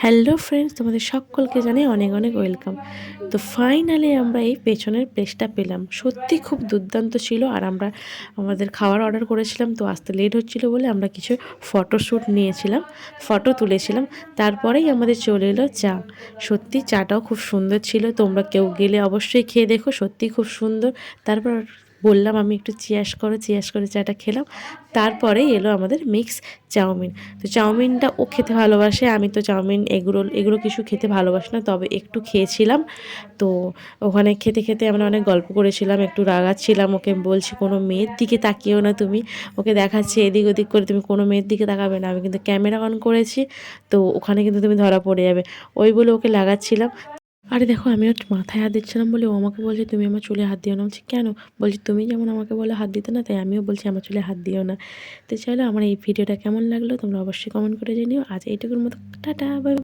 Hello friends, তোমাদের সকলকে জানাই অনেক অনেক ওয়েলকাম। তো ফাইনালি আমরা এই পেছনের প্লেসটা পেলাম। সত্যি খুব দুর্দান্ত ছিল। আর আমরা আমাদের খাবার অর্ডার করেছিলাম, তো আসতে লেট হচ্ছিল বলে আমরা কিছু ফটোশ্যুট নিয়েছিলাম, ফটো তুলেছিলাম। তারপরেই আমাদের চলে এলো চা। সত্যি চাটাও খুব সুন্দর ছিল। তোমরা কেউ গেলে অবশ্যই খেয়ে দেখো, সত্যিই খুব সুন্দর। তারপর বললাম আমি একটু চিয়াস করো, চিয়াস করে চাটা খেলাম। তারপরেই এলো আমাদের মিক্স চাউমিন। তো চাউমিনটা ও খেতে ভালোবাসে, আমি তো চাউমিন এগরোল এগুলো কিছু খেতে ভালোবাসি না, তবে একটু খেয়েছিলাম। তো ওখানে খেতে খেতে আমরা অনেক গল্প করেছিলাম, একটু রাগাচ্ছিলাম, ওকে বলছি কোনো মেয়ের দিকে তাকিয়েও না তুমি, ওকে দেখাচ্ছি এদিক ওদিক করে, তুমি কোনো মেয়ের দিকে তাকাবে না, আমি কিন্তু ক্যামেরা অন করেছি, তো ওখানে কিন্তু তুমি ধরা পড়ে যাবে, ওই বলে ওকে লাগাচ্ছিলাম। আরে দেখো, আমি ওর মাথায় হাত দিচ্ছিলাম বলে ও আমাকে বলছে তুমি আমার চুলে হাত দিও না। বলছি কেন? বলছি তুমি যেমন আমাকে বলে হাত দিতে না, তাই আমিও বলছি আমার চুলে হাত দিও না। তো চলো, আমার এই ভিডিওটা কেমন লাগলো তোমরা অবশ্যই কমেন্ট করে জানিও। আজ এইটুকুর মতো, টাটা, বাই।